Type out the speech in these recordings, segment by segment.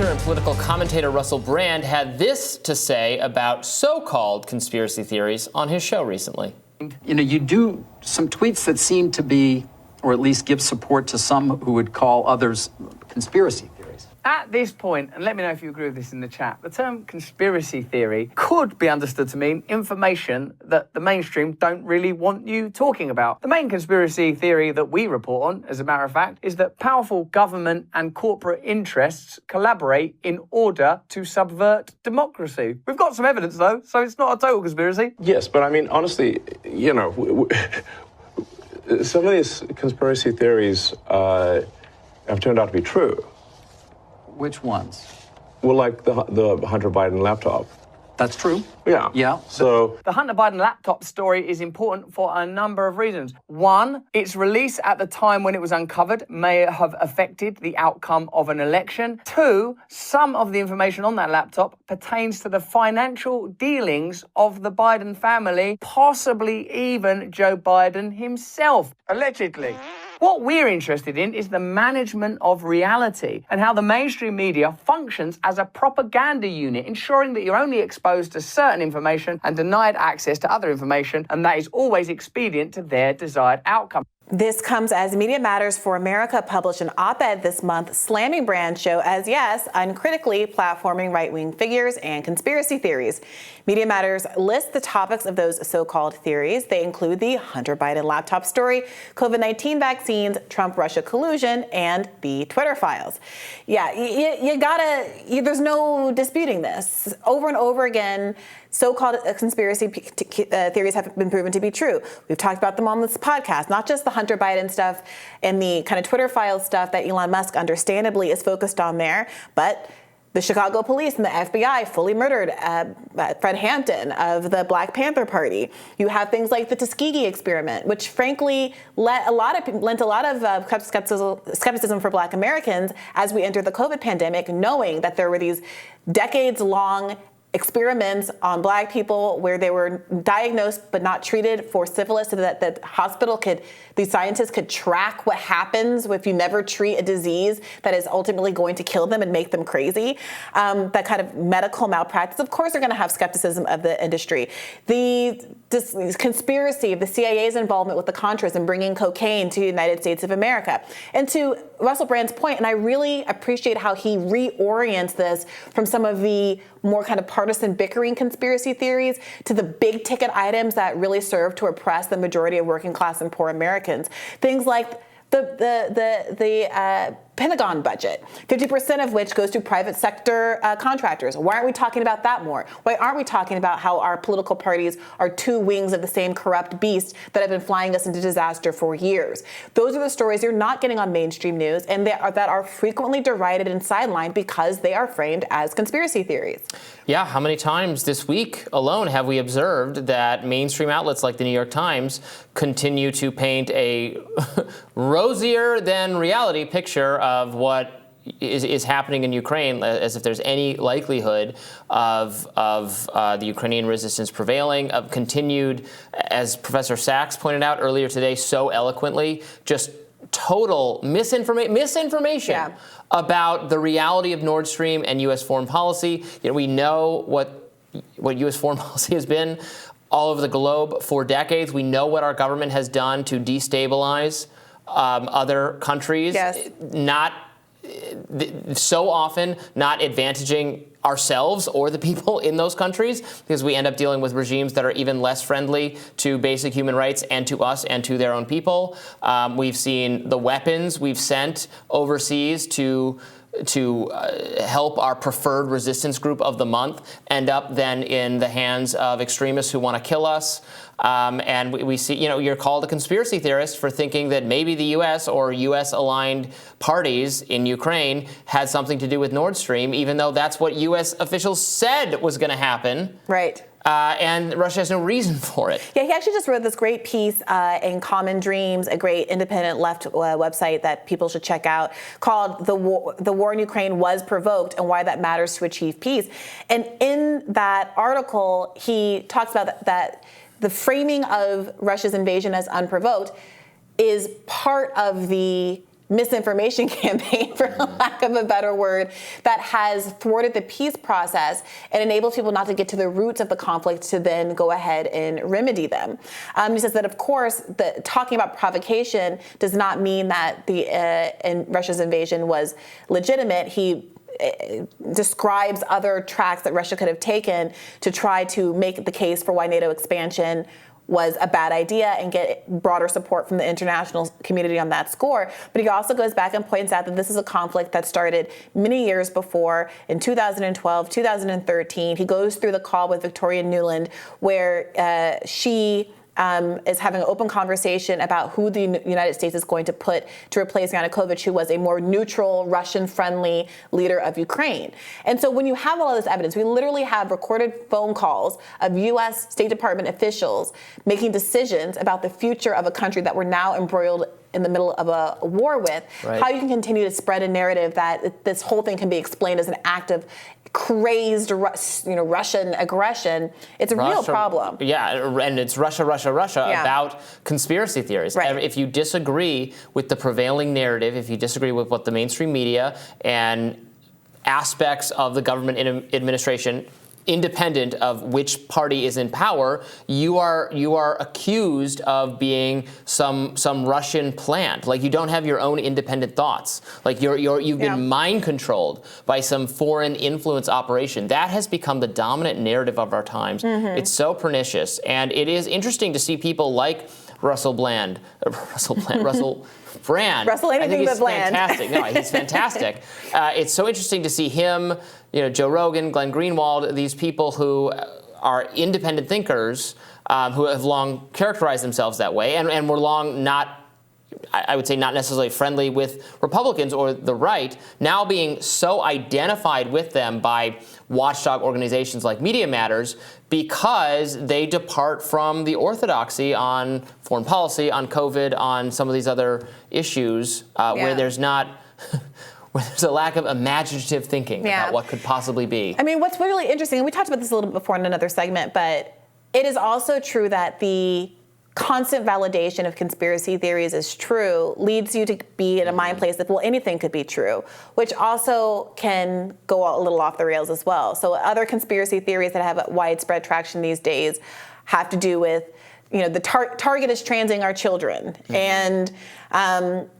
and political commentator Russell Brand had this to say about so-called conspiracy theories on his show recently. You know, you do some tweets that seem to be, or at least give support to some who would call others conspiracy theories. At this point, and let me know if you agree with this in the chat, the term conspiracy theory could be understood to mean information that the mainstream don't really want you talking about. The main conspiracy theory that we report on, as a matter of fact, is that powerful government and corporate interests collaborate in order to subvert democracy. We've got some evidence, though, so it's not a total conspiracy. Yes, but I mean, honestly, you know, some of these conspiracy theories have turned out to be true. Which ones? Well, like the Hunter Biden laptop. That's true. Yeah. Yeah. So the Hunter Biden laptop story is important for a number of reasons. One, its release at the time when it was uncovered may have affected the outcome of an election. Two, some of the information on that laptop pertains to the financial dealings of the Biden family, possibly even Joe Biden himself, allegedly. What we're interested in is the management of reality and how the mainstream media functions as a propaganda unit, ensuring that you're only exposed to certain information and denied access to other information, and that is always expedient to their desired outcome. This comes as Media Matters for America published an op-ed this month slamming Brand's show as, yes, uncritically platforming right-wing figures and conspiracy theories. Media Matters lists the topics of those so-called theories. They include the Hunter Biden laptop story, COVID-19 vaccines, Trump-Russia collusion, and the Twitter files. Yeah, there's no disputing this. Over and over again, so-called conspiracy theories have been proven to be true. We've talked about them on this podcast, not just the Hunter Biden stuff and the kind of Twitter files stuff that Elon Musk understandably is focused on there, but the Chicago police and the FBI fully murdered Fred Hampton of the Black Panther Party. You have things like the Tuskegee experiment, which frankly lent a lot of skepticism for Black Americans as we entered the COVID pandemic, knowing that there were these decades-long experiments on Black people where they were diagnosed but not treated for syphilis, so that these scientists could track what happens if you never treat a disease that is ultimately going to kill them and make them crazy. That kind of medical malpractice. Of course, they're going to have skepticism of the industry. This conspiracy of the CIA's involvement with the Contras and bringing cocaine to the United States of America. And to Russell Brand's point, and I really appreciate how he reorients this from some of the more kind of partisan bickering conspiracy theories to the big ticket items that really serve to oppress the majority of working class and poor Americans. Things like the Pentagon budget, 50% of which goes to private sector contractors. Why aren't we talking about that more? Why aren't we talking about how our political parties are two wings of the same corrupt beast that have been flying us into disaster for years? Those are the stories you're not getting on mainstream news, and that are frequently derided and sidelined because they are framed as conspiracy theories. Yeah, how many times this week alone have we observed that mainstream outlets like the New York Times continue to paint a rosier than reality picture of what is happening in Ukraine, as if there's any likelihood of the Ukrainian resistance prevailing, of continued, as Professor Sachs pointed out earlier today so eloquently, just total misinformation about the reality of Nord Stream and U.S. foreign policy. You know, we know what U.S. foreign policy has been all over the globe for decades. We know what our government has done to destabilize other countries, not so often not advantaging ourselves or the people in those countries, because we end up dealing with regimes that are even less friendly to basic human rights and to us and to their own people. We've seen the weapons we've sent overseas to help our preferred resistance group of the month end up then in the hands of extremists who want to kill us. And we see, you're called a conspiracy theorist for thinking that maybe the U.S. or U.S.-aligned parties in Ukraine had something to do with Nord Stream, even though that's what U.S. officials said was going to happen. Right. And Russia has no reason for it. Yeah, he actually just wrote this great piece in Common Dreams, a great independent left website that people should check out, called The War in Ukraine Was Provoked and Why That Matters to Achieve Peace. And in that article, he talks about that the framing of Russia's invasion as unprovoked is part of the misinformation campaign, for lack of a better word, that has thwarted the peace process and enables people not to get to the roots of the conflict to then go ahead and remedy them. He says that, of course, talking about provocation does not mean that Russia's invasion was legitimate. He describes other tracks that Russia could have taken to try to make the case for why NATO expansion was a bad idea and get broader support from the international community on that score. But he also goes back and points out that this is a conflict that started many years before, in 2012, 2013. He goes through the call with Victoria Nuland, where she is having an open conversation about who the United States is going to put to replace Yanukovych, who was a more neutral, Russian-friendly leader of Ukraine. And so when you have all of this evidence, we literally have recorded phone calls of U.S. State Department officials making decisions about the future of a country that we're now embroiled in the middle of a war with, right. How you can continue to spread a narrative that this whole thing can be explained as an act of crazed, Russian aggression. It's a real problem. Yeah, and it's Russia about conspiracy theories. Right. If you disagree with the prevailing narrative, if you disagree with what the mainstream media and aspects of the government administration, independent of which party is in power, you are accused of being some Russian plant. Like, you don't have your own independent thoughts. Like, you've been mind controlled by some foreign influence operation. That has become the dominant narrative of our times. Mm-hmm. It's so pernicious, and it is interesting to see people like Russell Brand. Russell anything but Bland. Fantastic. No, he's fantastic. It's so interesting to see him, Joe Rogan, Glenn Greenwald, these people who are independent thinkers who have long characterized themselves that way and were long I would say not necessarily friendly with Republicans or the right, now being so identified with them by watchdog organizations like Media Matters because they depart from the orthodoxy on foreign policy, on COVID, on some of these other issues where there's a lack of imaginative thinking about what could possibly be. I mean, what's really interesting, and we talked about this a little bit before in another segment, but it is also true that the constant validation of conspiracy theories is true leads you to be in a mind place that, well, anything could be true, which also can go a little off the rails as well. So other conspiracy theories that have widespread traction these days have to do with, the target is transing our children. Mm-hmm. And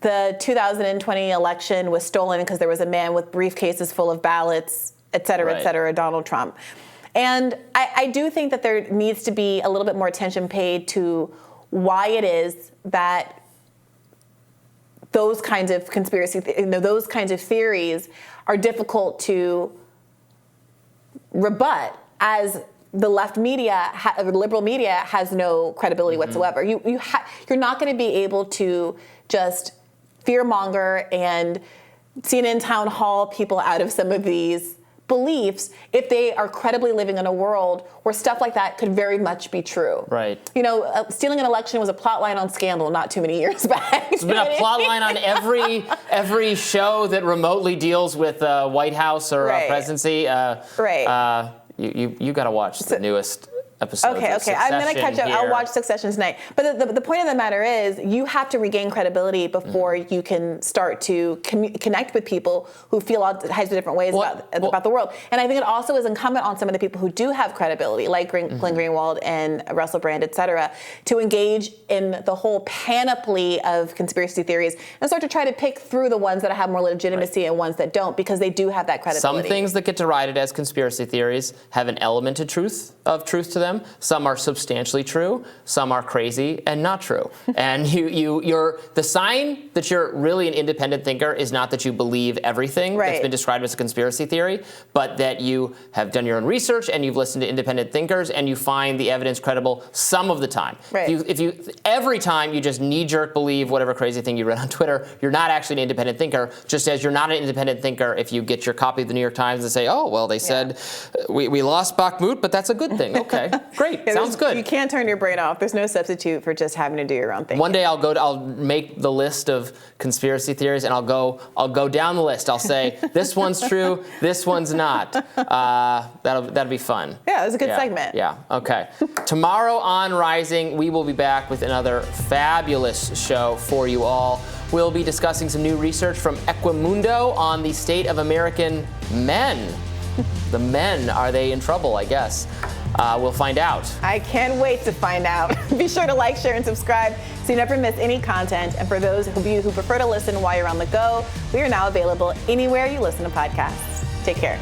the 2020 election was stolen because there was a man with briefcases full of ballots, et cetera, Donald Trump. And I do think that there needs to be a little bit more attention paid to why it is that those kinds of those kinds of theories are difficult to rebut, as the left media, the liberal media, has no credibility whatsoever. You're not going to be able to just fearmonger and CNN town hall people out of some of these beliefs if they are credibly living in a world where stuff like that could very much be true. Right. Stealing an election was a plot line on Scandal not too many years back. It's been a plot line on every show that remotely deals with White House or presidency. Right. You got to watch the newest episodes. Okay. I'm going to catch up. I'll watch Succession tonight. But the point of the matter is, you have to regain credibility before you can start to connect with people who feel all kinds of different ways about the world. And I think it also is incumbent on some of the people who do have credibility, like Glenn Greenwald and Russell Brand, et cetera, to engage in the whole panoply of conspiracy theories and start to try to pick through the ones that have more legitimacy and ones that don't, because they do have that credibility. Some things that get derided as conspiracy theories have an element of truth to them. Some are substantially true. Some are crazy and not true. And you're the sign that you're really an independent thinker is not that you believe everything that's been described as a conspiracy theory, but that you have done your own research and you've listened to independent thinkers and you find the evidence credible some of the time. Right. If you every time you just knee-jerk believe whatever crazy thing you read on Twitter, you're not actually an independent thinker. Just as you're not an independent thinker if you get your copy of the New York Times and say, oh, well, they said we lost Bakhmut, but that's a good thing. Okay, great. Sounds good. You can't turn your brain off. There's no substitute for just having to do your own thing. One day I'll make the list of conspiracy theories and I'll go down the list. I'll say this one's true, this one's not. That'll be fun. Yeah, it was a good segment. Yeah. Okay. Tomorrow on Rising, we will be back with another fabulous show for you all. We'll be discussing some new research from Equimundo on the state of American men. The men, are they in trouble, I guess? We'll find out. I can't wait to find out. Be sure to like, share, and subscribe so you never miss any content. And for those of you who prefer to listen while you're on the go, we are now available anywhere you listen to podcasts. Take care.